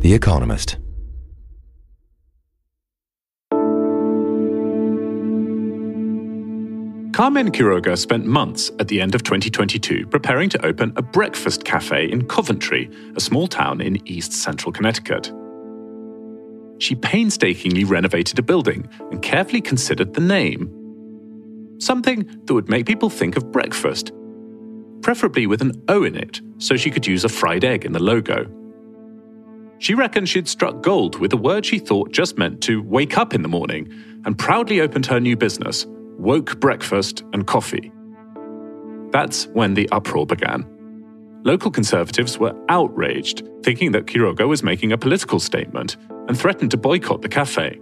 The Economist. Carmen Quiroga spent months at the end of 2022 preparing to open a breakfast cafe in Coventry, a small town in east central Connecticut. She painstakingly renovated a building and carefully considered the name. Something that would make people think of breakfast, preferably with an O in it, so she could use a fried egg in the logo. She reckoned she'd struck gold with a word she thought just meant to wake up in the morning, and proudly opened her new business, Woke Breakfast and Coffee. That's when the uproar began. Local conservatives were outraged, thinking that Quiroga was making a political statement, and threatened to boycott the cafe.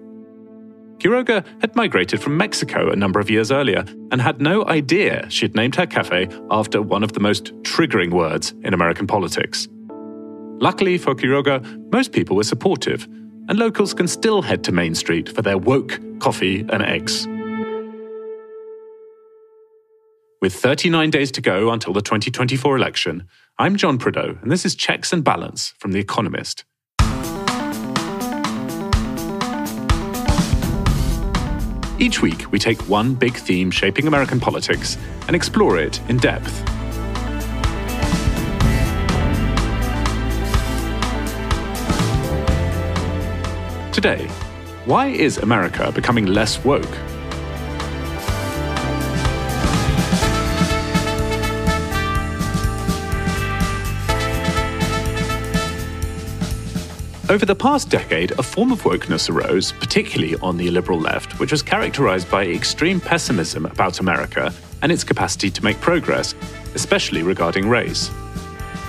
Quiroga had migrated from Mexico a number of years earlier and had no idea she'd named her cafe after one of the most triggering words in American politics. Luckily for Quiroga, most people were supportive, and locals can still head to Main Street for their woke coffee and eggs. With 39 days to go until the 2024 election, I'm John Prideaux, and this is Checks and Balance from The Economist. Each week, we take one big theme shaping American politics and explore it in depth. Today, why is America becoming less woke? Over the past decade, a form of wokeness arose, particularly on the liberal left, which was characterized by extreme pessimism about America and its capacity to make progress, especially regarding race.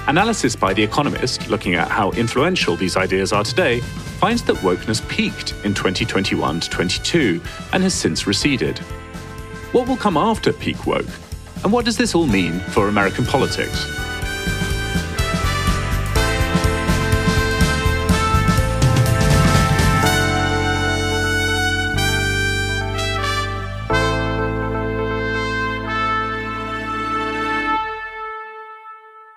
Analysis by The Economist, looking at how influential these ideas are today, finds that wokeness peaked in 2021 to 22 and has since receded. What will come after peak woke? And what does this all mean for American politics?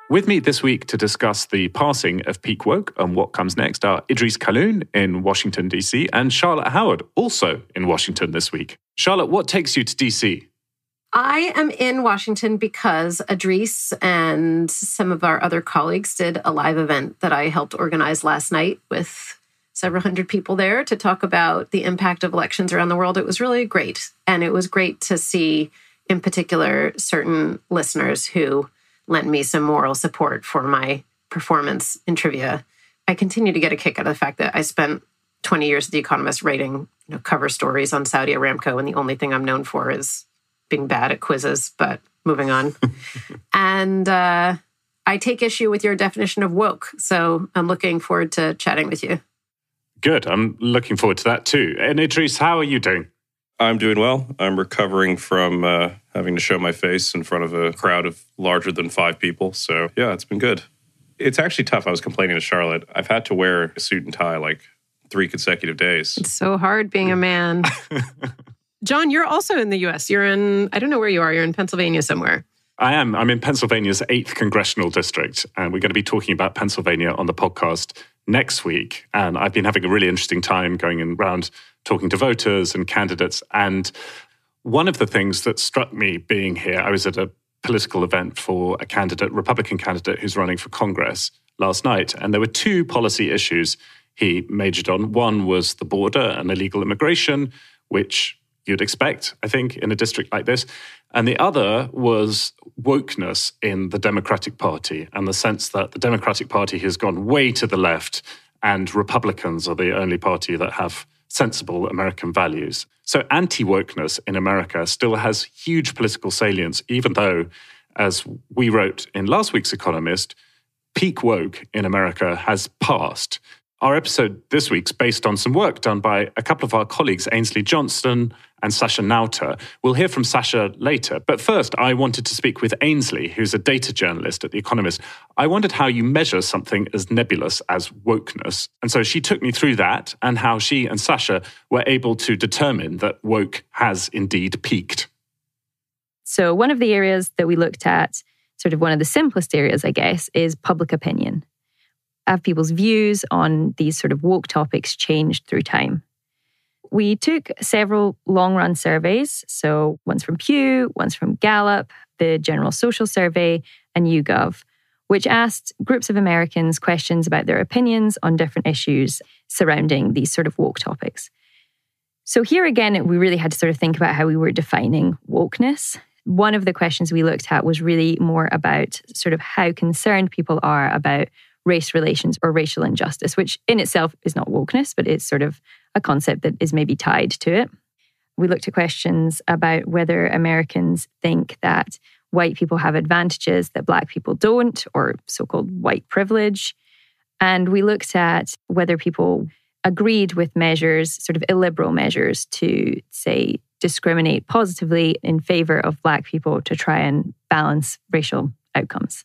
With me this week to discuss the passing of peak woke and what comes next are Idrees Kahloon in Washington, D.C. and Charlotte Howard, also in Washington this week. Charlotte, what takes you to D.C.? I am in Washington because Idrees and some of our other colleagues did a live event that I helped organize last night with several hundred people there to talk about the impact of elections around the world. It was really great. And it was great to see, in particular, certain listeners who lent me some moral support for my performance in trivia. I continue to get a kick out of the fact that I spent 20 years at The Economist writing cover stories on Saudi Aramco, and the only thing I'm known for is being bad at quizzes, but moving on. And I take issue with your definition of woke, so I'm looking forward to chatting with you. Good. I'm looking forward to that too. And Idrees, how are you doing? I'm doing well. I'm recovering from having to show my face in front of a crowd of larger than 5 people. So, yeah, it's been good. It's actually tough. I was complaining to Charlotte. I've had to wear a suit and tie like 3 consecutive days. It's so hard being a man. John, you're also in the U.S. You're in, I don't know where you are. You're in Pennsylvania somewhere. I am. I'm in Pennsylvania's 8th congressional district, and we're going to be talking about Pennsylvania on the podcast next week. And I've been having a really interesting time going around talking to voters and candidates. And one of the things that struck me being here, I was at a political event for a candidate, Republican candidate who's running for Congress last night. And there were 2 policy issues he majored on. One was the border and illegal immigration, which you'd expect, I think, in a district like this. And the other was wokeness in the Democratic Party and the sense that the Democratic Party has gone way to the left and Republicans are the only party that have sensible American values. So anti-wokeness in America still has huge political salience, even though, as we wrote in last week's Economist, peak woke in America has passed. Our episode this week's based on some work done by a couple of our colleagues, Ainslie, Johnstone and Sacha Nauta. We'll hear from Sacha later. But first, I wanted to speak with Ainslie, who's a data journalist at The Economist. I wondered how you measure something as nebulous as wokeness. And so she took me through that and how she and Sacha were able to determine that woke has indeed peaked. So one of the areas that we looked at, sort of one of the simplest areas, I guess, is public opinion. have people's views on these sort of woke topics changed through time? We took several long-run surveys, so one's from Pew, one's from Gallup, the General Social Survey, and YouGov, which asked groups of Americans questions about their opinions on different issues surrounding these sort of woke topics. So here again, we really had to sort of think about how we were defining wokeness. One of the questions we looked at was really more about sort of how concerned people are about race relations or racial injustice, which in itself is not wokeness, but it's sort of a concept that is maybe tied to it. We looked at questions about whether Americans think that white people have advantages that Black people don't, or so-called white privilege. And we looked at whether people agreed with measures, sort of illiberal measures, to, say, discriminate positively in favor of Black people to try and balance racial outcomes.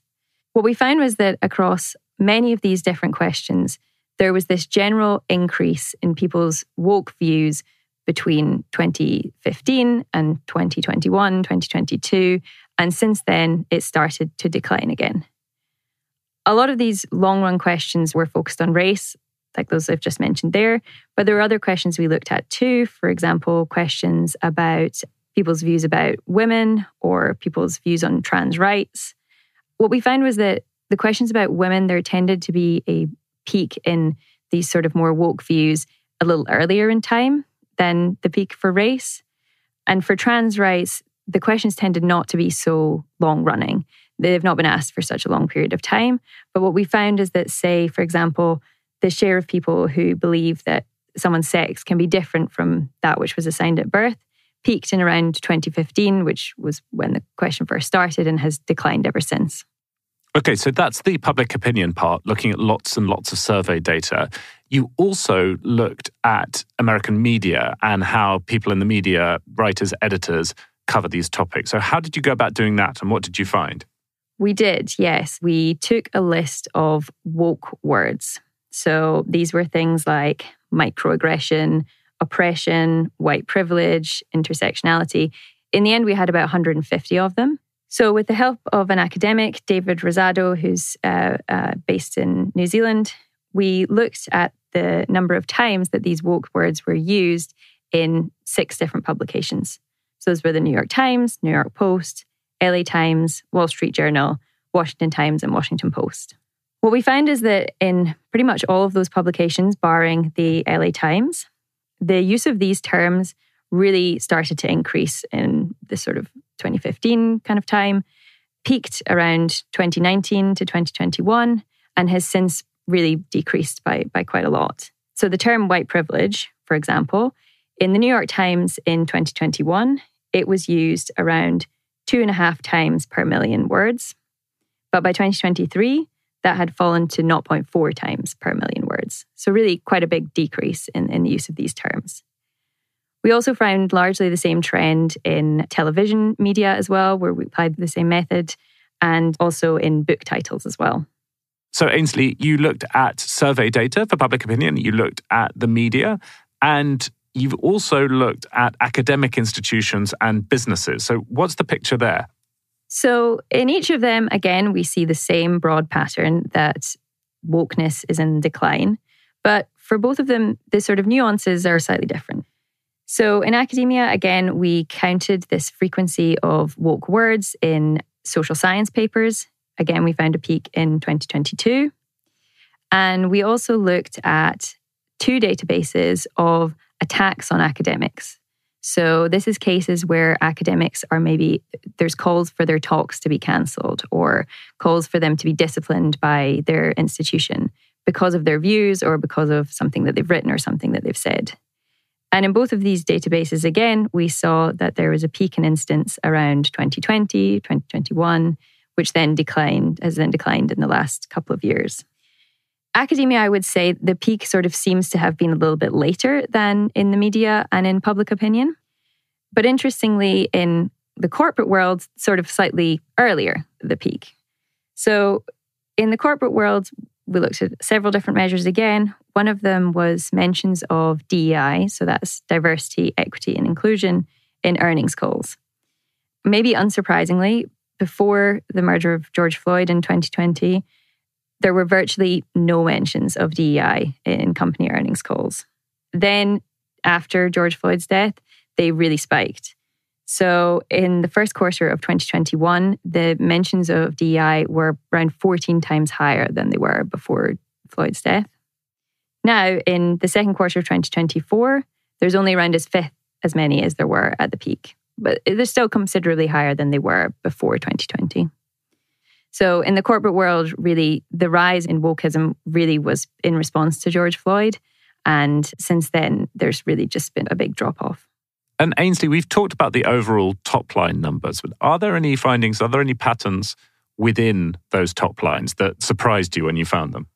What we found was that across many of these different questions, there was this general increase in people's woke views between 2015 and 2021, 2022, and since then, it started to decline again. A lot of these long-run questions were focused on race, like those I've just mentioned there, but there were other questions we looked at too. For example, questions about people's views about women or people's views on trans rights. What we found was that the questions about women, there tended to be a peak in these sort of more woke views a little earlier in time than the peak for race. And for trans rights, the questions tended not to be so long running. They've not been asked for such a long period of time. But what we found is that, say, for example, the share of people who believe that someone's sex can be different from that which was assigned at birth peaked in around 2015, which was when the question first started, and has declined ever since. Okay, so that's the public opinion part, looking at lots and lots of survey data. You also looked at American media and how people in the media, writers, editors, cover these topics. So how did you go about doing that, and what did you find? We did, yes. We took a list of woke words. So these were things like microaggression, oppression, white privilege, intersectionality. In the end, we had about 150 of them. So with the help of an academic, David Rosado, who's based in New Zealand, we looked at the number of times that these woke words were used in 6 different publications. So those were the New York Times, New York Post, LA Times, Wall Street Journal, Washington Times, and Washington Post. What we found is that in pretty much all of those publications, barring the LA Times, the use of these terms really started to increase in the sort of 2015 kind of time, peaked around 2019 to 2021, and has since really decreased by quite a lot. So the term white privilege, for example, in the New York Times in 2021, it was used around 2.5 times per million words. But by 2023, that had fallen to 0.4 times per million words. So really quite a big decrease in the use of these terms. We also found largely the same trend in television media as well, where we applied the same method, and also in book titles as well. So Ainslie, you looked at survey data for public opinion, you looked at the media, and you've also looked at academic institutions and businesses. So what's the picture there? So in each of them, again, we see the same broad pattern that wokeness is in decline. But for both of them, the sort of nuances are slightly different. So in academia, again, we counted this frequency of woke words in social science papers. Again, we found a peak in 2022. And we also looked at 2 databases of attacks on academics. So this is cases where academics are there's calls for their talks to be cancelled or calls for them to be disciplined by their institution because of their views or because of something that they've written or something that they've said. And in both of these databases, again, we saw that there was a peak in incidents around 2020, 2021, which has then declined in the last couple of years. Academia, I would say the peak sort of seems to have been a little bit later than in the media and in public opinion. But interestingly, in the corporate world, sort of slightly earlier, the peak. So in the corporate world, we looked at several different measures again. One of them was mentions of DEI, so that's diversity, equity, and inclusion in earnings calls. Maybe unsurprisingly, before the murder of George Floyd in 2020, there were virtually no mentions of DEI in company earnings calls. Then, after George Floyd's death, they really spiked. So in the first quarter of 2021, the mentions of DEI were around 14 times higher than they were before Floyd's death. Now, in the second quarter of 2024, there's only around as many as there were at the peak. But they're still considerably higher than they were before 2020. So in the corporate world, really, the rise in wokeism really was in response to George Floyd. And since then, there's really just been a big drop-off. And Ainslie, we've talked about the overall top-line numbers, but are there any findings, are there any patterns within those top lines that surprised you when you found them?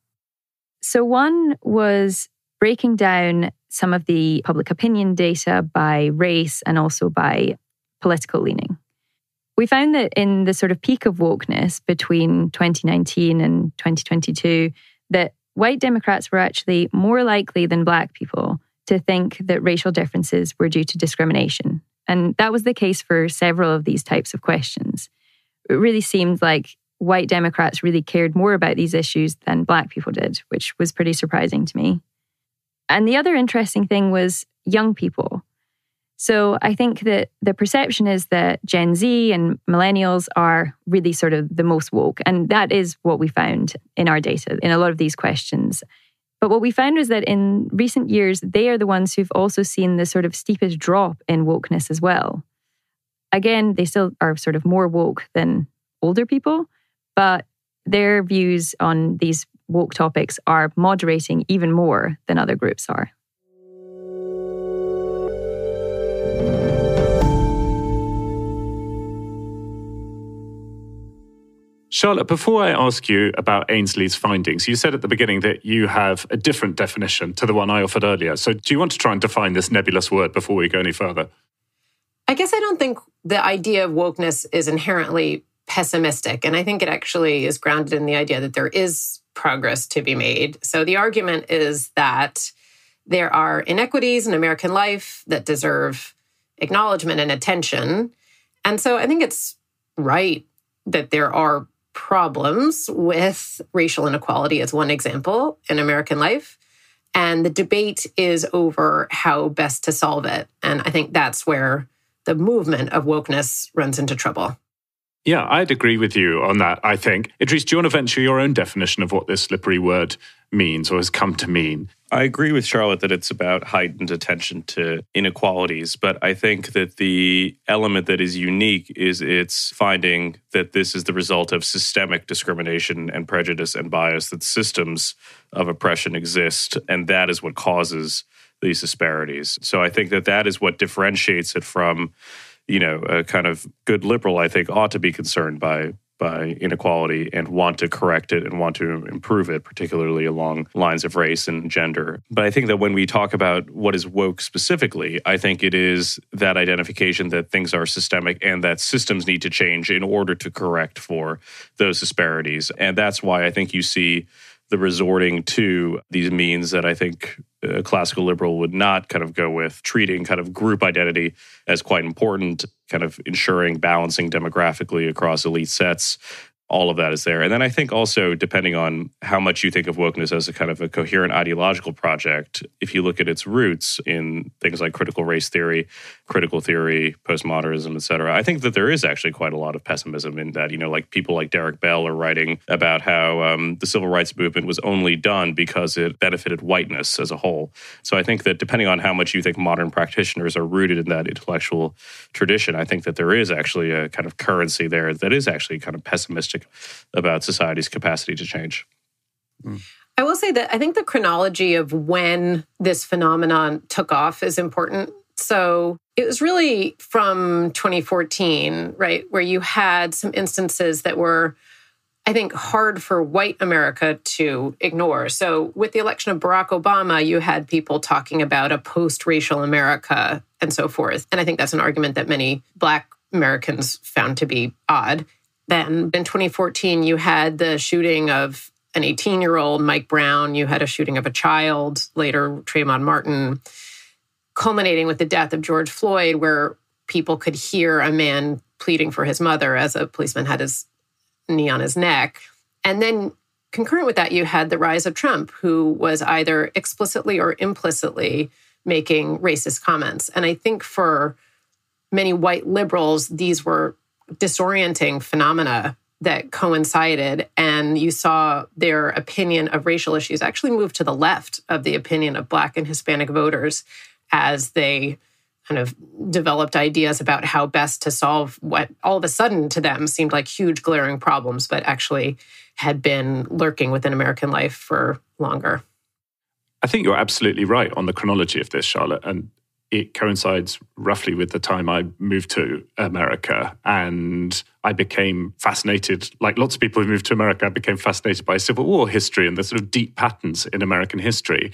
So one was breaking down some of the public opinion data by race and also by political leaning. We found that in the sort of peak of wokeness between 2019 and 2022, that white Democrats were actually more likely than Black people to think that racial differences were due to discrimination. And that was the case for several of these types of questions. It really seemed like white Democrats really cared more about these issues than Black people did, which was pretty surprising to me. And the other interesting thing was young people. So I think that the perception is that Gen Z and millennials are really sort of the most woke. And that is what we found in our data, in a lot of these questions. But what we found was that in recent years, they are the ones who've also seen the sort of steepest drop in wokeness as well. Again, they still are sort of more woke than older people, but their views on these woke topics are moderating even more than other groups are. Charlotte, before I ask you about Ainslie's findings, you said at the beginning that you have a different definition to the one I offered earlier. So do you want to try and define this nebulous word before we go any further? I guess I don't think the idea of wokeness is inherently pessimistic. And I think it actually is grounded in the idea that there is progress to be made. So the argument is that there are inequities in American life that deserve acknowledgement and attention. And so I think it's right that there are problems with racial inequality as one example in American life. And the debate is over how best to solve it. And I think that's where the movement of wokeness runs into trouble. Yeah, I'd agree with you on that, I think. Idrees, do you want to venture your own definition of what this slippery word means or has come to mean? I agree with Charlotte that it's about heightened attention to inequalities, but I think that the element that is unique is its finding that this is the result of systemic discrimination and prejudice and bias, that systems of oppression exist, and that is what causes these disparities. So I think that that is what differentiates it from, a kind of good liberal, I think, ought to be concerned by inequality and want to correct it and want to improve it, particularly along lines of race and gender. But I think that when we talk about what is woke specifically, I think it is that identification that things are systemic and that systems need to change in order to correct for those disparities. And that's why I think you see the resorting to these means that I think a classical liberal would not kind of go with, treating kind of group identity as quite important, kind of ensuring balancing demographically across elite sets. All of that is there. And then I think also, depending on how much you think of wokeness as a kind of a coherent ideological project, if you look at its roots in things like critical race theory, critical theory, postmodernism, et cetera, I think that there is actually quite a lot of pessimism in that, like people like Derek Bell are writing about how the civil rights movement was only done because it benefited whiteness as a whole. So I think that depending on how much you think modern practitioners are rooted in that intellectual tradition, I think that there is actually a kind of currency there that is actually kind of pessimistic about society's capacity to change. I will say that I think the chronology of when this phenomenon took off is important. So it was really from 2014, right, where you had some instances that were, I think, hard for white America to ignore. So with the election of Barack Obama, you had people talking about a post-racial America and so forth. And I think that's an argument that many Black Americans found to be odd. Then in 2014, you had the shooting of an 18-year-old, Mike Brown. You had a shooting of a child, later Trayvon Martin, culminating with the death of George Floyd, where people could hear a man pleading for his mother as a policeman had his knee on his neck. And then concurrent with that, you had the rise of Trump, who was either explicitly or implicitly making racist comments. And I think for many white liberals, these were disorienting phenomena that coincided, and you saw their opinion of racial issues actually move to the left of the opinion of Black and Hispanic voters as they kind of developed ideas about how best to solve what all of a sudden to them seemed like huge glaring problems, but actually had been lurking within American life for longer. I think you're absolutely right on the chronology of this, Charlotte, and it coincides roughly with the time I moved to America, and I became fascinated, like lots of people who moved to America, I became fascinated by Civil War history and the sort of deep patterns in American history.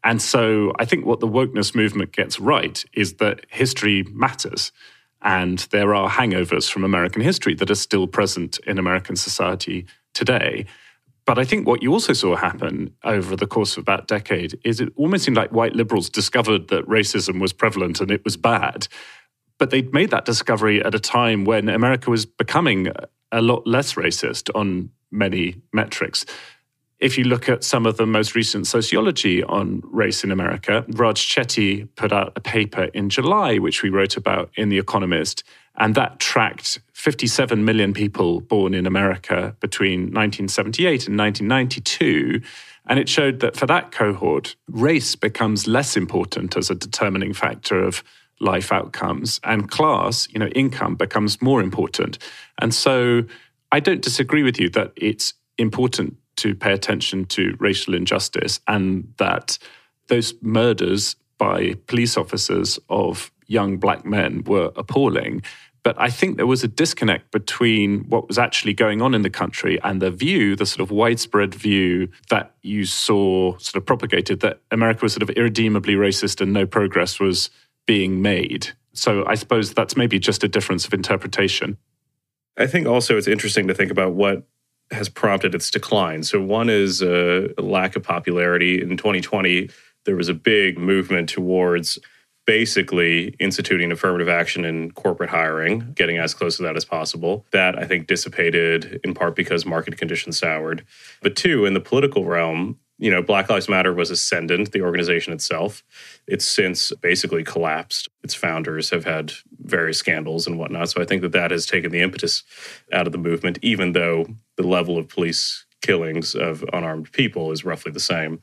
And so I think what the wokeness movement gets right is that history matters, and there are hangovers from American history that are still present in American society today. But I think what you also saw happen over the course of about a decade is it almost seemed like white liberals discovered that racism was prevalent and it was bad. But they'd made that discovery at a time when America was becoming a lot less racist on many metrics. If you look at some of the most recent sociology on race in America, Raj Chetty put out a paper in July, which we wrote about in The Economist, and that tracked 57 million people born in America between 1978 and 1992. And it showed that for that cohort, race becomes less important as a determining factor of life outcomes, and class, income becomes more important. And so I don't disagree with you that it's important to pay attention to racial injustice, and that those murders by police officers of young Black men were appalling. But I think there was a disconnect between what was actually going on in the country and the sort of widespread view that you saw sort of propagated, that America was sort of irredeemably racist and no progress was being made. So I suppose that's maybe just a difference of interpretation. I think also it's interesting to think about what has prompted its decline. So one is a lack of popularity. In 2020, there was a big movement towards basically instituting affirmative action in corporate hiring, getting as close to that as possible. That, I think, dissipated in part because market conditions soured. But two, in the political realm, Black Lives Matter was ascendant, the organization itself. It's since basically collapsed. Its founders have had various scandals and whatnot. So I think that has taken the impetus out of the movement, even though the level of police killings of unarmed people is roughly the same.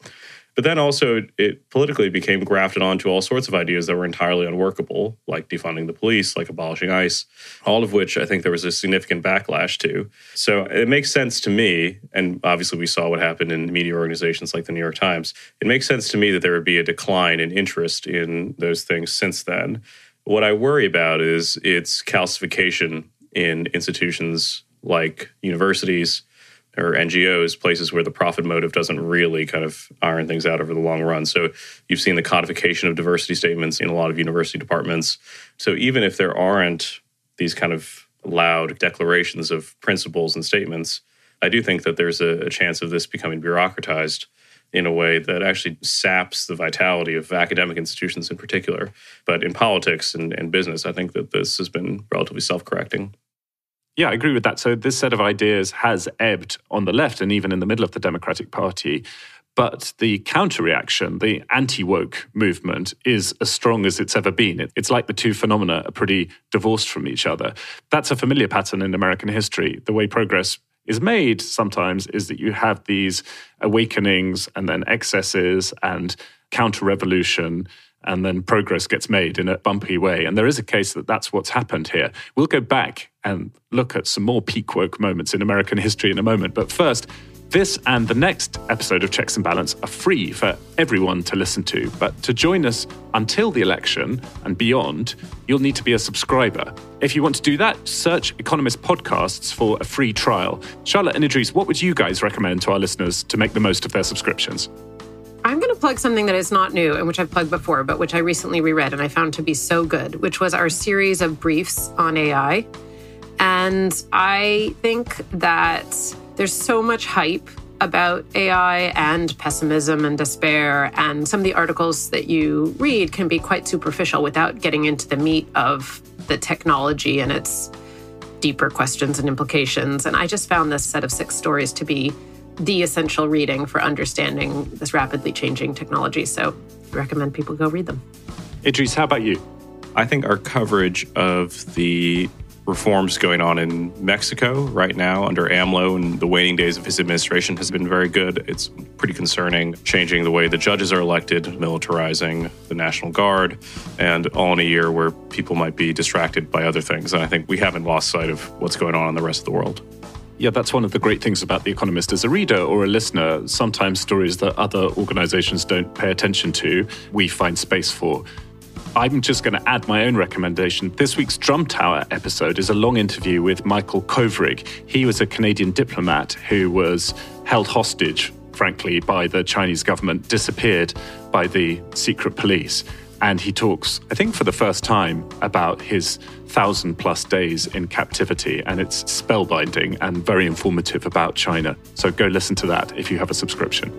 But then also it politically became grafted onto all sorts of ideas that were entirely unworkable, like defunding the police, like abolishing ICE, all of which I think there was a significant backlash to. So it makes sense to me, and obviously we saw what happened in media organizations like the New York Times, it makes sense to me that there would be a decline in interest in those things since then. What I worry about is its calcification in institutions like universities, or NGOs, places where the profit motive doesn't really kind of iron things out over the long run. So you've seen the codification of diversity statements in a lot of university departments. So even if there aren't these kind of loud declarations of principles and statements, I do think that there's a chance of this becoming bureaucratized in a way that actually saps the vitality of academic institutions in particular. But in politics and business, I think that this has been relatively self-correcting. Yeah, I agree with that. So this set of ideas has ebbed on the left and even in the middle of the Democratic Party. But the counter-reaction, the anti-woke movement, is as strong as it's ever been. It's like the two phenomena are pretty divorced from each other. That's a familiar pattern in American history. The way progress is made sometimes is that you have these awakenings and then excesses and counter-revolution, and then progress gets made in a bumpy way. And there is a case that that's what's happened here. We'll go back and look at some more peak woke moments in American history in a moment. But first, this and the next episode of Checks and Balance are free for everyone to listen to. But to join us until the election and beyond, you'll need to be a subscriber. If you want to do that, search Economist podcasts for a free trial. Charlotte and Idrees, what would you guys recommend to our listeners to make the most of their subscriptions? I'm going to plug something that is not new and which I've plugged before, but which I recently reread and I found to be so good, which was our series of briefs on AI. And I think that there's so much hype about AI and pessimism and despair, and some of the articles that you read can be quite superficial without getting into the meat of the technology and its deeper questions and implications. And I just found this set of 6 stories to be the essential reading for understanding this rapidly changing technology. So I recommend people go read them. Idrees, how about you? I think our coverage of the reforms going on in Mexico right now under AMLO and the waning days of his administration has been very good. It's pretty concerning, changing the way the judges are elected, militarizing the National Guard, and all in a year where people might be distracted by other things. And I think we haven't lost sight of what's going on in the rest of the world. Yeah, that's one of the great things about The Economist. As a reader or a listener, sometimes stories that other organizations don't pay attention to, we find space for. I'm just going to add my own recommendation. This week's Drum Tower episode is a long interview with Michael Kovrig. He was a Canadian diplomat who was held hostage, frankly, by the Chinese government, disappeared by the secret police. And he talks, I think for the first time, about his 1,000+ days in captivity. And it's spellbinding and very informative about China. So go listen to that if you have a subscription.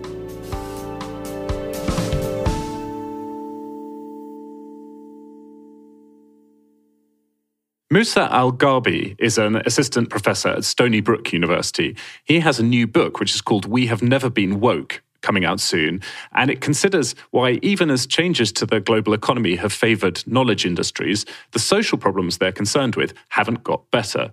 Musa al-Gharbi is an assistant professor at Stony Brook University. He has a new book, which is called We Have Never Been Woke, coming out soon. And it considers why, even as changes to the global economy have favored knowledge industries, the social problems they're concerned with haven't got better.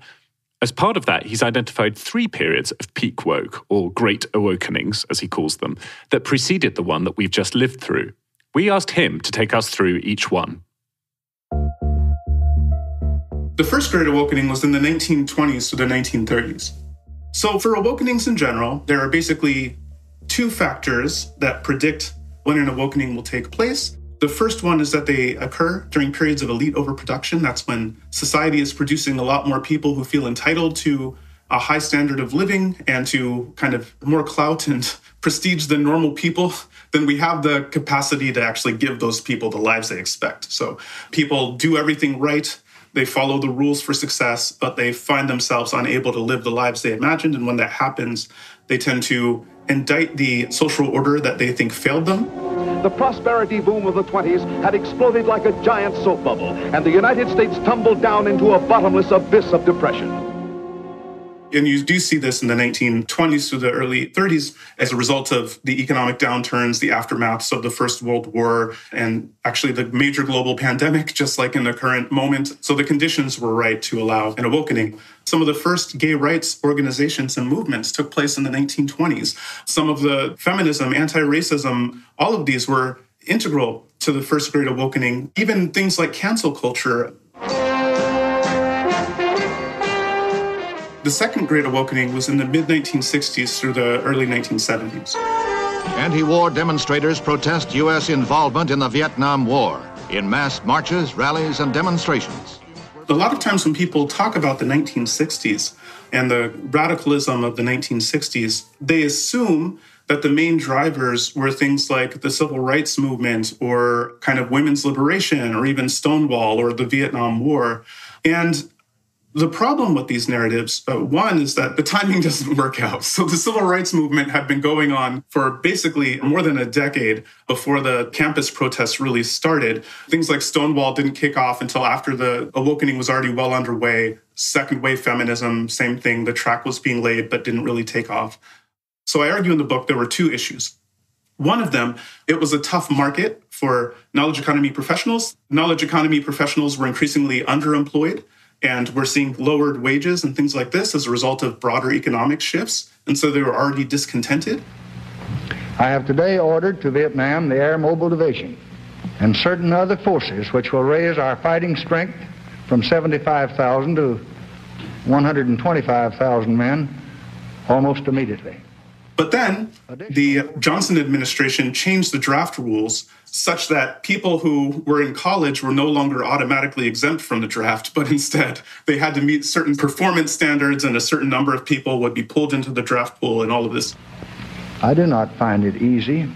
As part of that, he's identified 3 periods of peak woke, or great awakenings, as he calls them, that preceded the one that we've just lived through. We asked him to take us through each one. The first Great Awakening was in the 1920s to the 1930s. So for awakenings in general, there are basically 2 factors that predict when an awakening will take place. The first one is that they occur during periods of elite overproduction. That's when society is producing a lot more people who feel entitled to a high standard of living and to kind of more clout and prestige than normal people. Then we have the capacity to actually give those people the lives they expect. So people do everything right. They follow the rules for success, but they find themselves unable to live the lives they imagined. And when that happens, they tend to indict the social order that they think failed them. The prosperity boom of the 20s had exploded like a giant soap bubble, and the United States tumbled down into a bottomless abyss of depression. And you do see this in the 1920s to the early 30s as a result of the economic downturns, the aftermaths of the First World War, and actually the major global pandemic, just like in the current moment. So the conditions were right to allow an awakening. Some of the first gay rights organizations and movements took place in the 1920s. Some of the feminism, anti-racism, all of these were integral to the first Great Awakening. Even things like cancel culture. The second Great Awakening was in the mid-1960s through the early 1970s. Anti-war demonstrators protest U.S. involvement in the Vietnam War in mass marches, rallies, and demonstrations. A lot of times when people talk about the 1960s and the radicalism of the 1960s, they assume that the main drivers were things like the civil rights movement or kind of women's liberation or even Stonewall or the Vietnam War. And the problem with these narratives, one, is that the timing doesn't work out. So the civil rights movement had been going on for basically more than a decade before the campus protests really started. Things like Stonewall didn't kick off until after the awakening was already well underway. Second wave feminism, same thing. The track was being laid, but didn't really take off. So I argue in the book there were 2 issues. One of them, it was a tough market for knowledge economy professionals. Knowledge economy professionals were increasingly underemployed. And we're seeing lowered wages and things like this as a result of broader economic shifts. And so they were already discontented. I have today ordered to Vietnam the Air Mobile Division and certain other forces which will raise our fighting strength from 75,000 to 125,000 men almost immediately. But then the Johnson administration changed the draft rules such that people who were in college were no longer automatically exempt from the draft, but instead they had to meet certain performance standards and a certain number of people would be pulled into the draft pool and all of this. I do not find it easy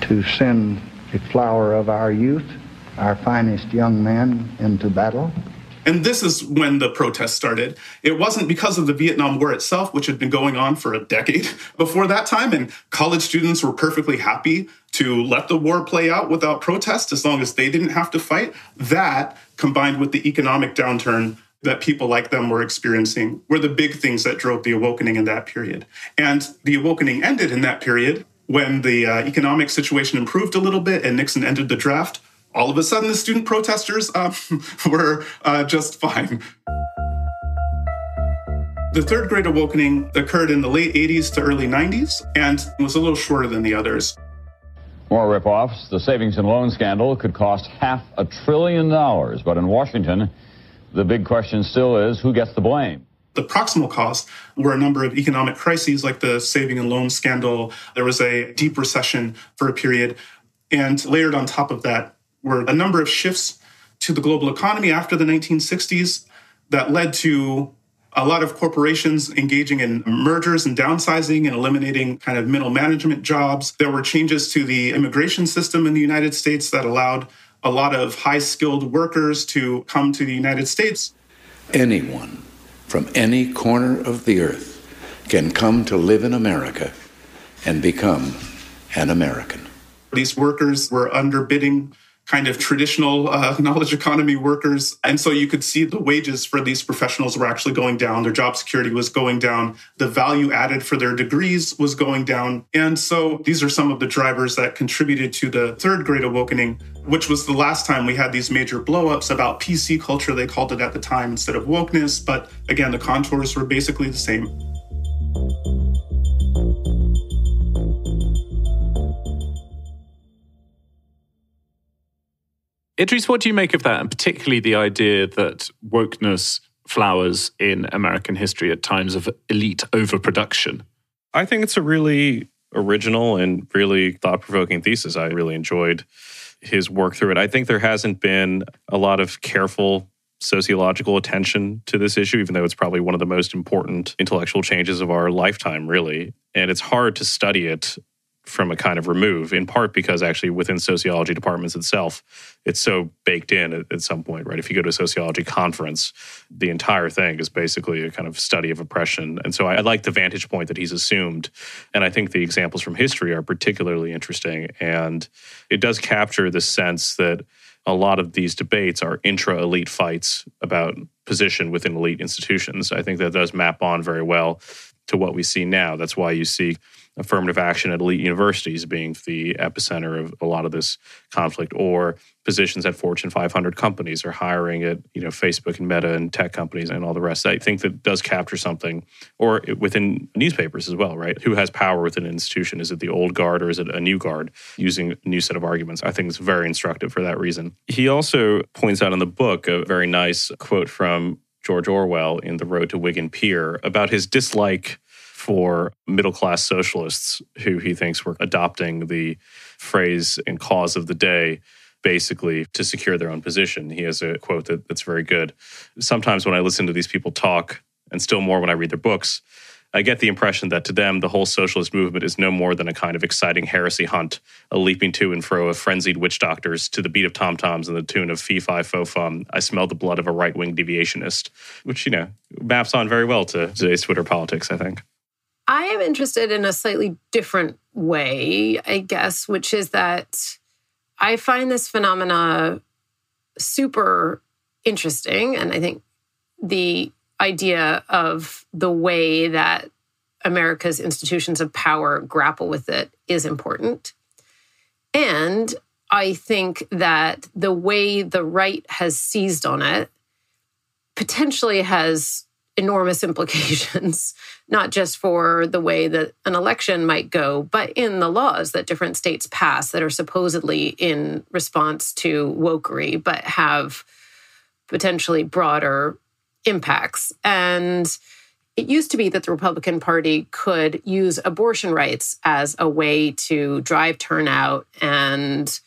to send the flower of our youth, our finest young men, into battle. And this is when the protests started. It wasn't because of the Vietnam War itself, which had been going on for a decade before that time, and college students were perfectly happy to let the war play out without protest as long as they didn't have to fight. That, combined with the economic downturn, that people like them were experiencing were the big things that drove the awakening in that period. And the awakening ended in that period when the economic situation improved a little bit and Nixon ended the draft. All of a sudden, the student protesters were just fine. The third great awakening occurred in the late 80s to early 90s and was a little shorter than the others. More rip-offs. The savings and loan scandal could cost $500 billion. But in Washington, the big question still is, who gets the blame? The proximal costs were a number of economic crises like the saving and loan scandal. There was a deep recession for a period. And layered on top of that were a number of shifts to the global economy after the 1960s that led to a lot of corporations engaging in mergers and downsizing and eliminating kind of middle management jobs. There were changes to the immigration system in the United States that allowed a lot of high-skilled workers to come to the United States. Anyone from any corner of the earth can come to live in America and become an American. These workers were underbidding kind of traditional knowledge economy workers. And so you could see the wages for these professionals were actually going down. Their job security was going down. The value added for their degrees was going down. And so these are some of the drivers that contributed to the third great awakening, which was the last time we had these major blowups about PC culture, they called it at the time, instead of wokeness. But again, the contours were basically the same. Idrees, what do you make of that, and particularly the idea that wokeness flowers in American history at times of elite overproduction? I think it's a really original and really thought-provoking thesis. I really enjoyed his work through it. I think there hasn't been a lot of careful sociological attention to this issue, even though it's probably one of the most important intellectual changes of our lifetime, really. And it's hard to study it from a kind of remove, in part because actually within sociology departments itself, it's so baked in at some point, right? If you go to a sociology conference, the entire thing is basically a kind of study of oppression. And so I like the vantage point that he's assumed. And I think the examples from history are particularly interesting. And it does capture the sense that a lot of these debates are intra-elite fights about position within elite institutions. I think that does map on very well to what we see now. That's why you see affirmative action at elite universities being the epicenter of a lot of this conflict, or positions at Fortune 500 companies, or hiring at Facebook and Meta and tech companies and all the rest. I think that does capture something, or within newspapers as well, right? Who has power within an institution? Is it the old guard or is it a new guard using a new set of arguments? I think it's very instructive for that reason. He also points out in the book a very nice quote from George Orwell in The Road to Wigan Pier about his dislike for middle-class socialists who he thinks were adopting the phrase and cause of the day basically to secure their own position. He has a quote that's very good. Sometimes when I listen to these people talk, and still more when I read their books, I get the impression that to them, the whole socialist movement is no more than a kind of exciting heresy hunt, a leaping to and fro of frenzied witch doctors to the beat of tom-toms and the tune of fee-fi-fo-fum. I smell the blood of a right-wing deviationist, which, maps on very well to today's Twitter politics, I think. I am interested in a slightly different way, I guess, which is that I find this phenomena super interesting. And I think the idea of the way that America's institutions of power grapple with it is important. And I think that the way the right has seized on it potentially has enormous implications, not just for the way that an election might go, but in the laws that different states pass that are supposedly in response to wokery, but have potentially broader impacts. And it used to be that the Republican Party could use abortion rights as a way to drive turnout and,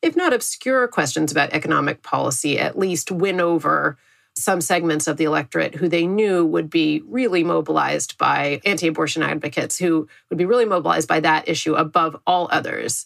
if not obscure questions about economic policy, at least win over some segments of the electorate who they knew would be really mobilized by anti-abortion advocates, who would be really mobilized by that issue above all others.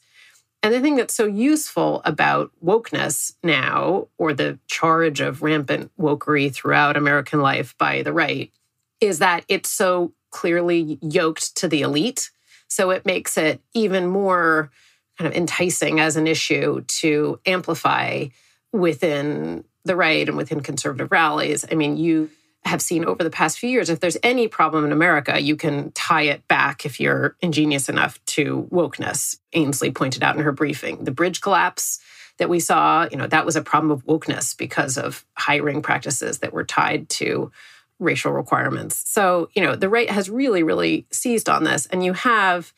And the thing that's so useful about wokeness now, or the charge of rampant wokery throughout American life by the right, is that it's so clearly yoked to the elite. So it makes it even more kind of enticing as an issue to amplify within the right and within conservative rallies. I mean, you have seen over the past few years, if there's any problem in America, you can tie it back, if you're ingenious enough, to wokeness. Ainslie pointed out in her briefing, the bridge collapse that we saw, that was a problem of wokeness because of hiring practices that were tied to racial requirements. So, the right has really, really seized on this. And you have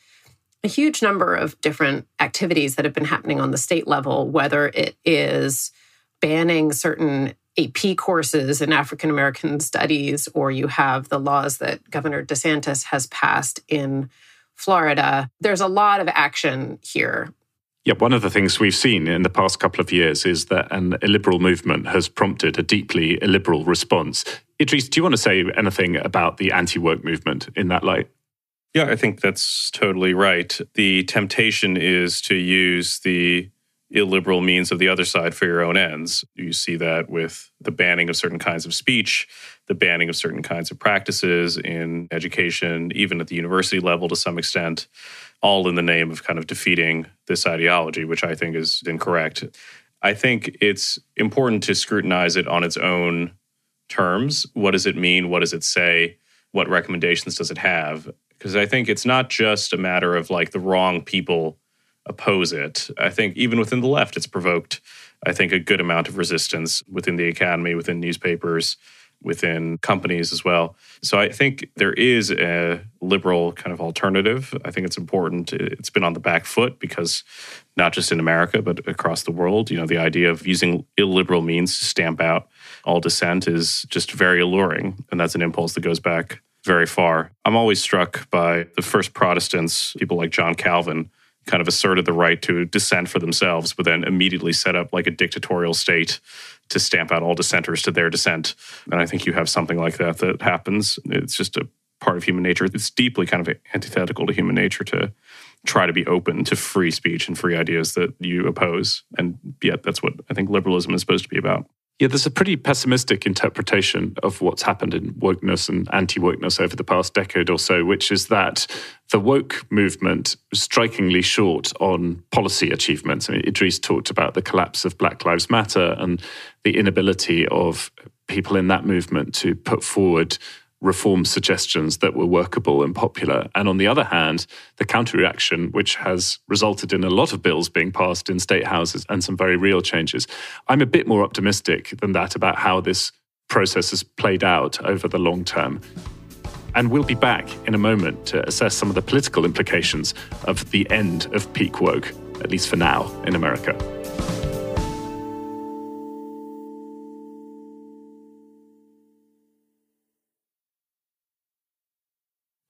a huge number of different activities that have been happening on the state level, whether it is banning certain AP courses in African-American studies, or you have the laws that Governor DeSantis has passed in Florida. There's a lot of action here. Yeah, one of the things we've seen in the past couple of years is that an illiberal movement has prompted a deeply illiberal response. Idrees, do you want to say anything about the anti-woke movement in that light? Yeah, I think that's totally right. The temptation is to use the illiberal means of the other side for your own ends. You see that with the banning of certain kinds of speech, the banning of certain kinds of practices in education, even at the university level to some extent, all in the name of kind of defeating this ideology, which I think is incorrect. I think it's important to scrutinize it on its own terms. What does it mean? What does it say? What recommendations does it have? Because I think it's not just a matter of like the wrong people oppose it. I think even within the left, it's provoked, I think, a good amount of resistance within the academy, within newspapers, within companies as well. So I think there is a liberal kind of alternative. I think it's important. It's been on the back foot because not just in America, but across the world, the idea of using illiberal means to stamp out all dissent is just very alluring. And that's an impulse that goes back very far. I'm always struck by the first Protestants, people like John Calvin, kind of asserted the right to dissent for themselves, but then immediately set up like a dictatorial state to stamp out all dissenters to their dissent. And I think you have something like that happens. It's just a part of human nature. It's deeply kind of antithetical to human nature to try to be open to free speech and free ideas that you oppose. And yet that's what I think liberalism is supposed to be about. Yeah, there's a pretty pessimistic interpretation of what's happened in wokeness and anti-wokeness over the past decade or so, which is that the woke movement was strikingly short on policy achievements. I mean, Idrees talked about the collapse of Black Lives Matter and the inability of people in that movement to put forward reform suggestions that were workable and popular. And on the other hand, the counter-reaction, which has resulted in a lot of bills being passed in state houses and some very real changes. I'm a bit more optimistic than that about how this process has played out over the long term. And we'll be back in a moment to assess some of the political implications of the end of peak woke, at least for now, in America.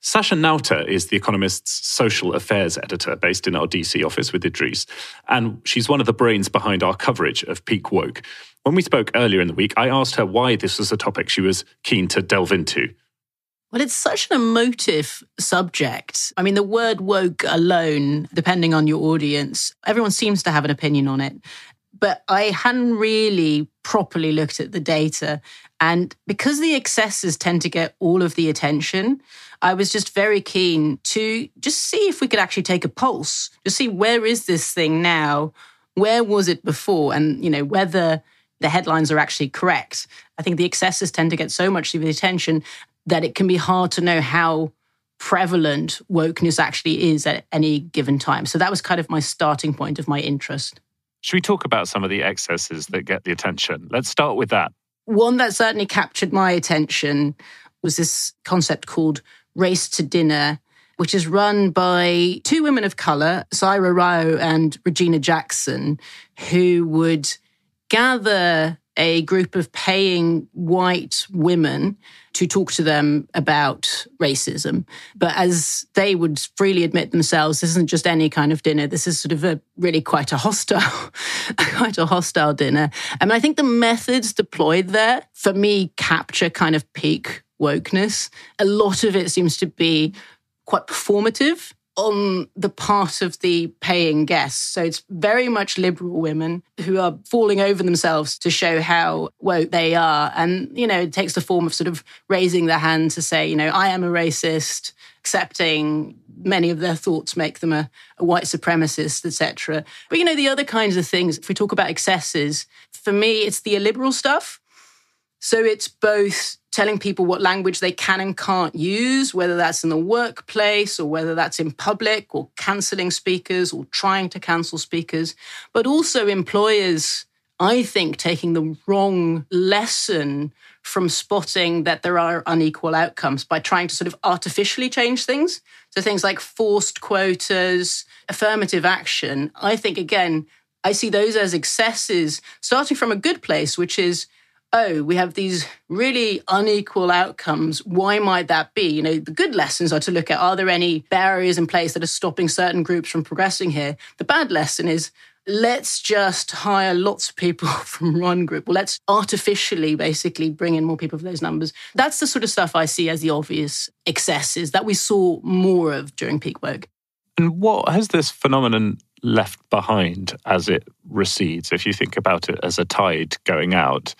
Sacha Nauta is The Economist's social affairs editor based in our DC office with Idrees, and she's one of the brains behind our coverage of peak woke. When we spoke earlier in the week, I asked her why this was a topic she was keen to delve into. Well, it's such an emotive subject. I mean, the word woke alone, depending on your audience, everyone seems to have an opinion on it. But I hadn't really properly looked at the data. And because the excesses tend to get all of the attention, I was just very keen to just see if we could actually take a pulse, to see where is this thing now, where was it before, and whether the headlines are actually correct. I think the excesses tend to get so much of the attention that it can be hard to know how prevalent wokeness actually is at any given time. So that was kind of my starting point of my interest. Should we talk about some of the excesses that get the attention? Let's start with that. One that certainly captured my attention was this concept called Race to Dinner, which is run by two women of colour, Syra Rao and Regina Jackson, who would gather a group of paying white women to talk to them about racism. But as they would freely admit themselves, this isn't just any kind of dinner. This is sort of quite a hostile dinner. And I think the methods deployed there, for me, capture kind of peak wokeness. A lot of it seems to be quite performative on the part of the paying guests. So it's very much liberal women who are falling over themselves to show how woke they are. And, it takes the form of sort of raising their hand to say, I am a racist, accepting many of their thoughts make them a white supremacist, etc. But, the other kinds of things, if we talk about excesses, for me, it's the illiberal stuff. So it's both telling people what language they can and can't use, whether that's in the workplace or whether that's in public, or cancelling speakers or trying to cancel speakers, but also employers, I think, taking the wrong lesson from spotting that there are unequal outcomes by trying to sort of artificially change things. So things like forced quotas, affirmative action, I think, again, I see those as excesses starting from a good place, which is, we have these really unequal outcomes. Why might that be? The good lessons are to look at, are there any barriers in place that are stopping certain groups from progressing here? The bad lesson is, let's just hire lots of people from one group. Well, let's artificially basically bring in more people for those numbers. That's the sort of stuff I see as the obvious excesses that we saw more of during peak woke. And what has this phenomenon left behind as it recedes? If you think about it as a tide going out,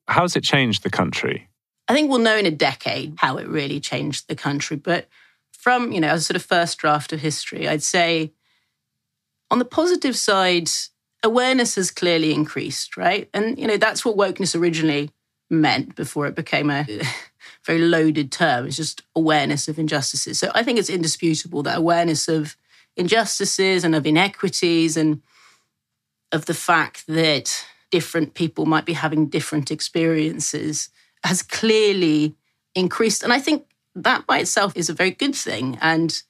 how has it changed the country? I think we'll know in a decade how it really changed the country. But from, a sort of first draft of history, I'd say on the positive side, awareness has clearly increased, right? And, that's what wokeness originally meant before it became a very loaded term. It's just awareness of injustices. So I think it's indisputable that awareness of injustices and of inequities and of the fact that different people might be having different experiences has clearly increased. And I think that by itself is a very good thing. And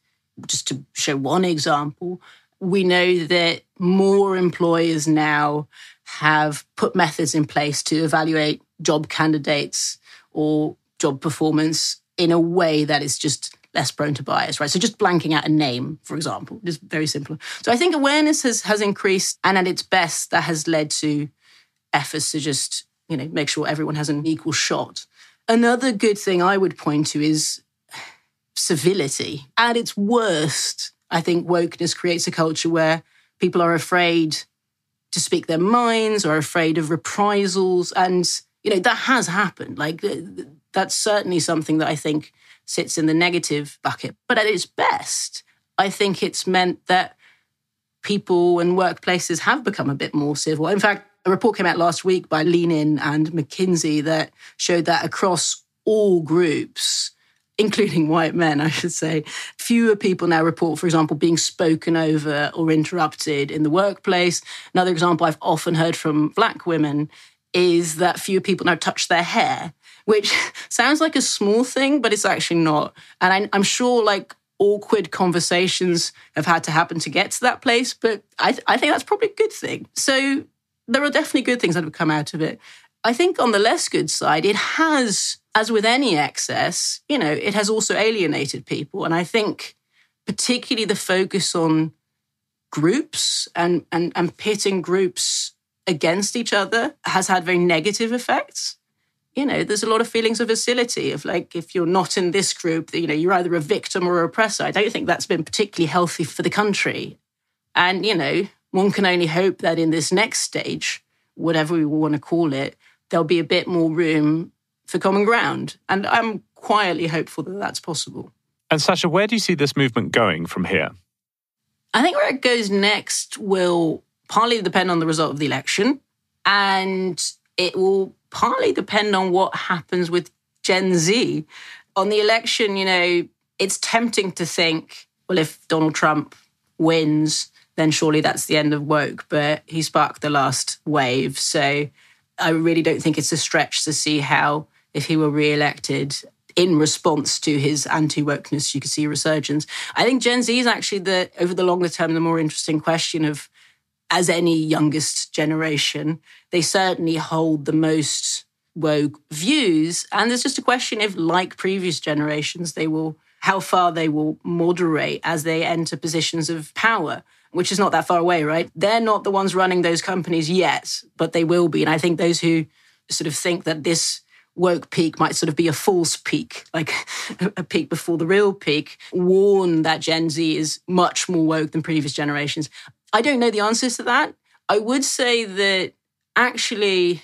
just to show one example, we know that more employers now have put methods in place to evaluate job candidates or job performance in a way that is just less prone to bias, right? So just blanking out a name, for example, just very simple. So I think awareness has increased, and at its best, that has led to efforts to just, make sure everyone has an equal shot. Another good thing I would point to is civility. At its worst, I think wokeness creates a culture where people are afraid to speak their minds or afraid of reprisals. And, that has happened. Like, that's certainly something that I think sits in the negative bucket. But at its best, I think it's meant that people and workplaces have become a bit more civil. In fact, a report came out last week by Lean In and McKinsey that showed that across all groups, including white men, I should say, fewer people now report, for example, being spoken over or interrupted in the workplace. Another example I've often heard from Black women is that fewer people now touch their hair, which sounds like a small thing, but it's actually not. And I'm sure, awkward conversations have had to happen to get to that place, but I think that's probably a good thing. So there are definitely good things that have come out of it. I think on the less good side, it has, as with any excess, it has also alienated people. And I think particularly the focus on groups and pitting groups against each other has had very negative effects. There's a lot of feelings of hostility of if you're not in this group, you're either a victim or an oppressor. I don't think that's been particularly healthy for the country. And, one can only hope that in this next stage, whatever we want to call it, there'll be a bit more room for common ground. And I'm quietly hopeful that that's possible. And Sacha, where do you see this movement going from here? I think where it goes next will partly depend on the result of the election. And it will partly depend on what happens with Gen Z. On the election, it's tempting to think, well, if Donald Trump wins, then surely that's the end of woke. But he sparked the last wave. So I really don't think it's a stretch to see how, if he were re-elected, in response to his anti-wokeness, you could see a resurgence. I think Gen Z is actually, over the longer term, the more interesting question of, as any youngest generation, they certainly hold the most woke views. And there's just a question if, like previous generations, how far they will moderate as they enter positions of power, which is not that far away, right? They're not the ones running those companies yet, but they will be. And I think those who sort of think that this woke peak might sort of be a false peak, like a peak before the real peak, warn that Gen Z is much more woke than previous generations. I don't know the answers to that. I would say that actually,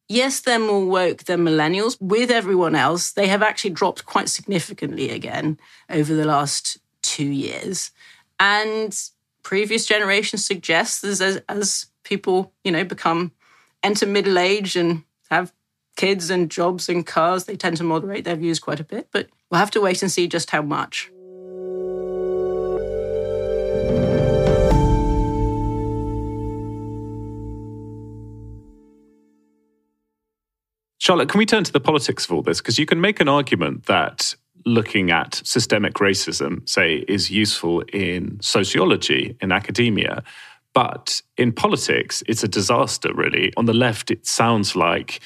yes, they're more woke than millennials. With everyone else, they have actually dropped quite significantly again over the last 2 years. And previous generations suggest as people, enter middle age and have kids and jobs and cars, they tend to moderate their views quite a bit. But we'll have to wait and see just how much. Charlotte, can we turn to the politics of all this? Because you can make an argument that looking at systemic racism, say, is useful in sociology, in academia. But in politics, it's a disaster, really. On the left, it sounds like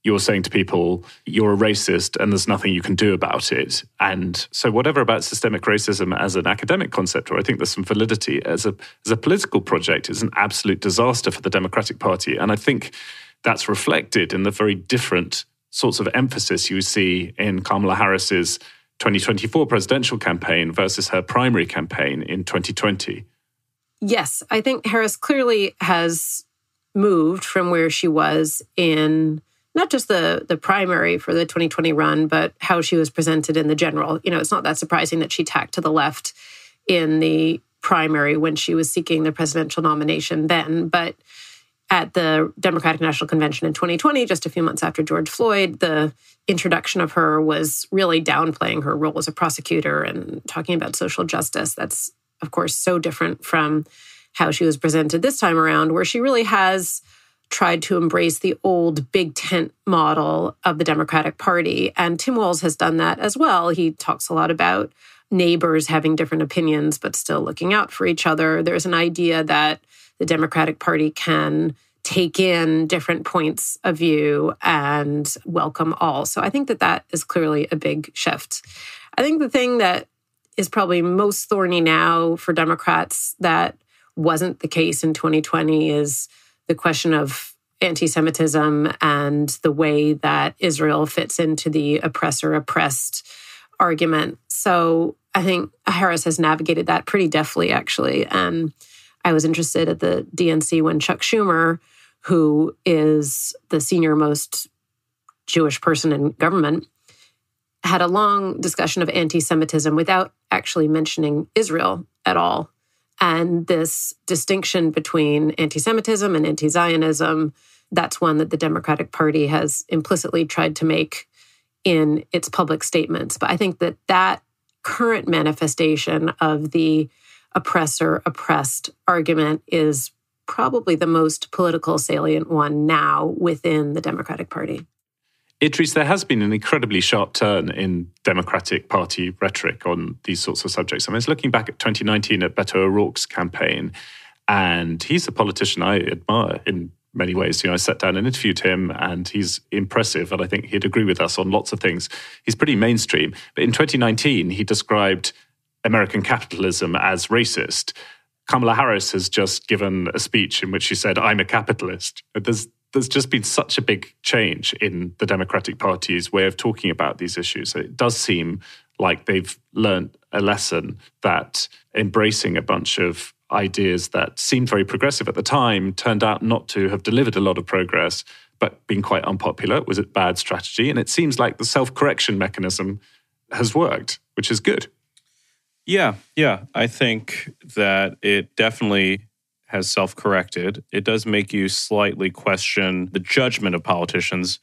you're saying to people, you're a racist and there's nothing you can do about it. And so whatever about systemic racism as an academic concept, or I think there's some validity, as a political project, is an absolute disaster for the Democratic Party. And I think that's reflected in the very different sorts of emphasis you see in Kamala Harris's 2024 presidential campaign versus her primary campaign in 2020. Yes, I think Harris clearly has moved from where she was in not just the primary for the 2020 run, but how she was presented in the general. It's not that surprising that she tacked to the left in the primary when she was seeking the presidential nomination then. But at the Democratic National Convention in 2020, just a few months after George Floyd, the introduction of her was really downplaying her role as a prosecutor and talking about social justice. That's, of course, so different from how she was presented this time around, where she really has tried to embrace the old big tent model of the Democratic Party. And Tim Walz has done that as well. He talks a lot about neighbors having different opinions, but still looking out for each other. There's an idea that the Democratic Party can take in different points of view and welcome all. So I think that is clearly a big shift. I think the thing that is probably most thorny now for Democrats that wasn't the case in 2020 is the question of anti-Semitism and the way that Israel fits into the oppressor-oppressed argument. So I think Harris has navigated that pretty deftly, actually. And I was interested at the DNC when Chuck Schumer, who is the senior most Jewish person in government, had a long discussion of anti-Semitism without actually mentioning Israel at all. And this distinction between anti-Semitism and anti-Zionism, that's one that the Democratic Party has implicitly tried to make in its public statements. But I think that current manifestation of the oppressor-oppressed argument is probably the most political salient one now within the Democratic Party. Idrees, there has been an incredibly sharp turn in Democratic Party rhetoric on these sorts of subjects. I was looking back at 2019 at Beto O'Rourke's campaign, and he's a politician I admire in many ways. I sat down and interviewed him, and he's impressive, and I think he'd agree with us on lots of things. He's pretty mainstream. But in 2019, he described American capitalism as racist. Kamala Harris has just given a speech in which she said, "I'm a capitalist." There's just been such a big change in the Democratic Party's way of talking about these issues. It does seem like they've learned a lesson that embracing a bunch of ideas that seemed very progressive at the time turned out not to have delivered a lot of progress, but been quite unpopular. Was it bad strategy? And it seems like the self-correction mechanism has worked, which is good. Yeah. I think that it definitely has self-corrected. It does make you slightly question the judgment of politicians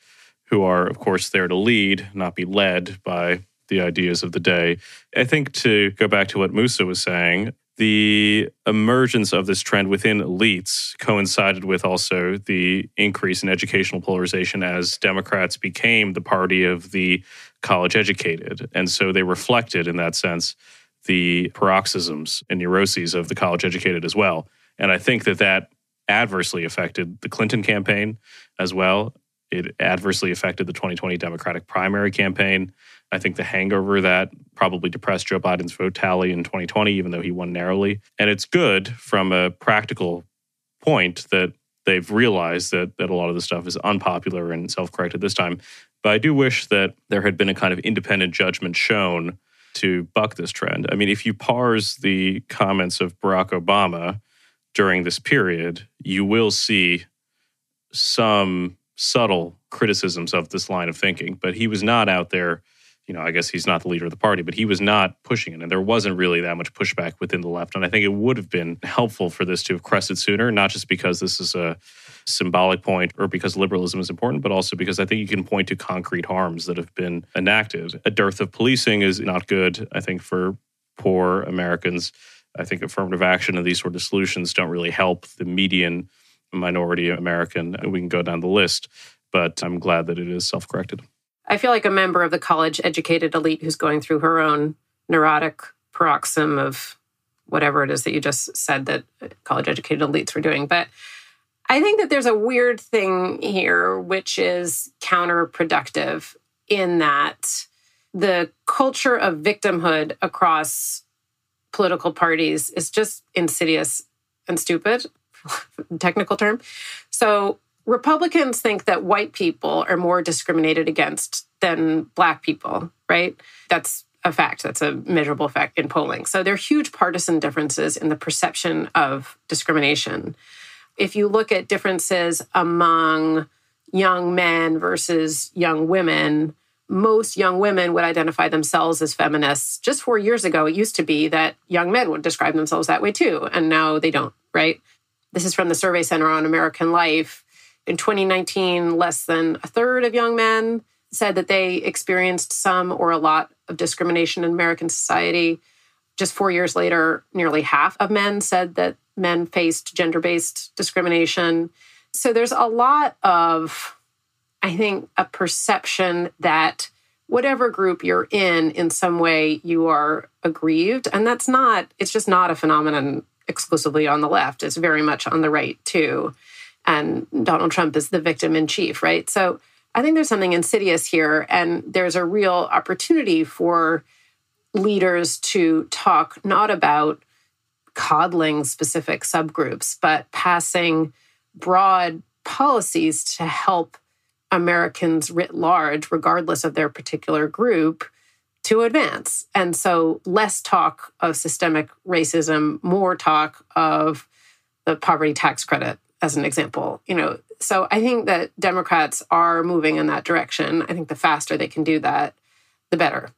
who are, of course, there to lead, not be led by the ideas of the day. I think to go back to what Musa was saying, the emergence of this trend within elites coincided with also the increase in educational polarization as Democrats became the party of the college-educated. And so they reflected, in that sense, the paroxysms and neuroses of the college-educated as well. And I think that adversely affected the Clinton campaign as well. It adversely affected the 2020 Democratic primary campaign. I think the hangover that probably depressed Joe Biden's vote tally in 2020, even though he won narrowly. And it's good from a practical point that they've realized that a lot of this stuff is unpopular and self-corrected this time. But I do wish that there had been a kind of independent judgment shown to buck this trend. I mean, if you parse the comments of Barack Obama during this period, you will see some subtle criticisms of this line of thinking. But he was not out there I guess he's not the leader of the party, but he was not pushing it. And there wasn't really that much pushback within the left. And I think it would have been helpful for this to have crested sooner, not just because this is a symbolic point or because liberalism is important, but also because I think you can point to concrete harms that have been enacted. A dearth of policing is not good, I think, for poor Americans. I think affirmative action and these sort of solutions don't really help the median minority American. And we can go down the list, but I'm glad that it is self-corrected. I feel like a member of the college-educated elite who's going through her own neurotic paroxysm of whatever it is that you just said that college-educated elites were doing. But I think that there's a weird thing here, which is counterproductive in that the culture of victimhood across political parties is just insidious and stupid, technical term. So Republicans think that white people are more discriminated against than Black people, right? That's a fact. That's a measurable fact in polling. So there are huge partisan differences in the perception of discrimination. If you look at differences among young men versus young women, most young women would identify themselves as feminists. Just 4 years ago, it used to be that young men would describe themselves that way too, and now they don't, right? This is from the Survey Center on American Life. In 2019, less than a third of young men said that they experienced some or a lot of discrimination in American society. Just 4 years later, nearly half of men said that men faced gender-based discrimination. So there's a lot of, I think, a perception that whatever group you're in some way, you are aggrieved. And it's just not a phenomenon exclusively on the left. It's very much on the right, too. And Donald Trump is the victim in chief, right? So I think there's something insidious here, and there's a real opportunity for leaders to talk not about coddling specific subgroups, but passing broad policies to help Americans writ large, regardless of their particular group, to advance. And so less talk of systemic racism, more talk of the poverty tax credit, as an example. So I think that Democrats are moving in that direction. I think the faster they can do that, the better.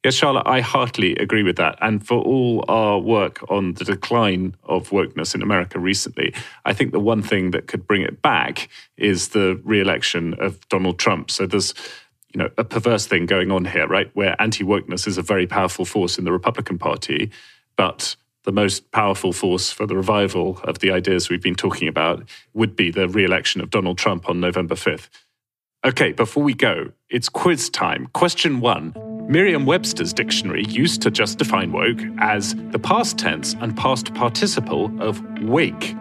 Yes, Charlotte, I heartily agree with that. And for all our work on the decline of wokeness in America recently, I think the one thing that could bring it back is the re-election of Donald Trump. So there's a perverse thing going on here, right, where anti-wokeness is a very powerful force in the Republican Party, but the most powerful force for the revival of the ideas we've been talking about would be the re-election of Donald Trump on November 5th. Okay, before we go, it's quiz time. Question 1. Merriam-Webster's dictionary used to just define woke as the past tense and past participle of wake.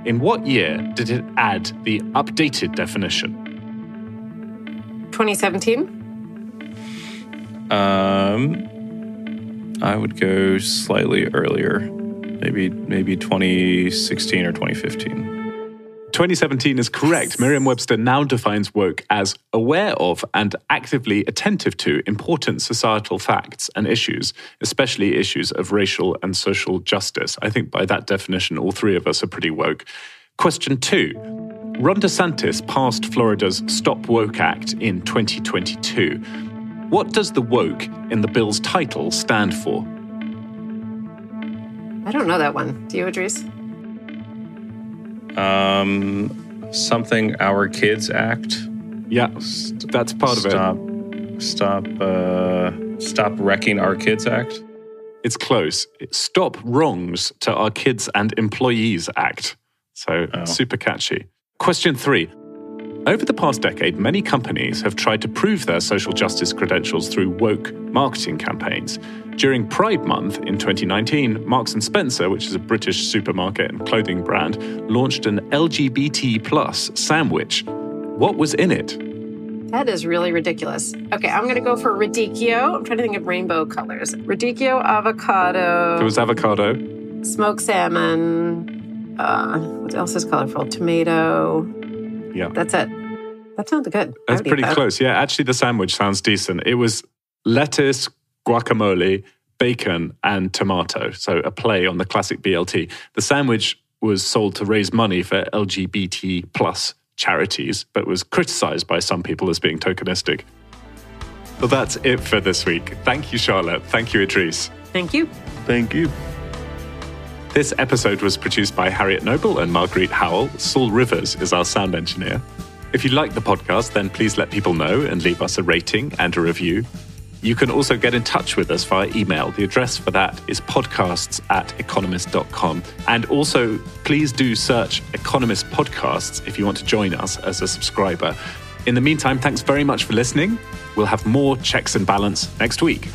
In what year did it add the updated definition? 2017? I would go slightly earlier, maybe 2016 or 2015. 2017 is correct. Merriam-Webster now defines woke as aware of and actively attentive to important societal facts and issues, especially issues of racial and social justice. I think by that definition, all three of us are pretty woke. Question 2. Ron DeSantis passed Florida's Stop Woke Act in 2022. What does the woke in the bill's title stand for? I don't know that one. Do you, Idrees? Something Our Kids Act. Yeah, that's part of it. Stop Wrecking Our Kids Act. It's close. Stop Wrongs to Our Kids and Employees Act. So super catchy. Question 3. Over the past decade, many companies have tried to prove their social justice credentials through woke marketing campaigns. During Pride Month in 2019, Marks & Spencer, which is a British supermarket and clothing brand, launched an LGBT+ sandwich. What was in it? That is really ridiculous. Okay, I'm going to go for radicchio. I'm trying to think of rainbow colors. Radicchio, avocado. There was avocado. Smoked salmon. What else is colorful? Tomato. Yeah. That's it. That sounds good. That's pretty close. Yeah, actually the sandwich sounds decent. It was lettuce, guacamole, bacon, and tomato. So a play on the classic BLT. The sandwich was sold to raise money for LGBT+ charities, but was criticized by some people as being tokenistic. Well, that's it for this week. Thank you, Charlotte. Thank you, Idrees. Thank you. Thank you. This episode was produced by Harriet Noble and Marguerite Howell. Saul Rivers is our sound engineer. If you like the podcast, then please let people know and leave us a rating and a review. You can also get in touch with us via email. The address for that is podcasts@economist.com. And also, please do search Economist Podcasts if you want to join us as a subscriber. In the meantime, thanks very much for listening. We'll have more Checks and Balance next week.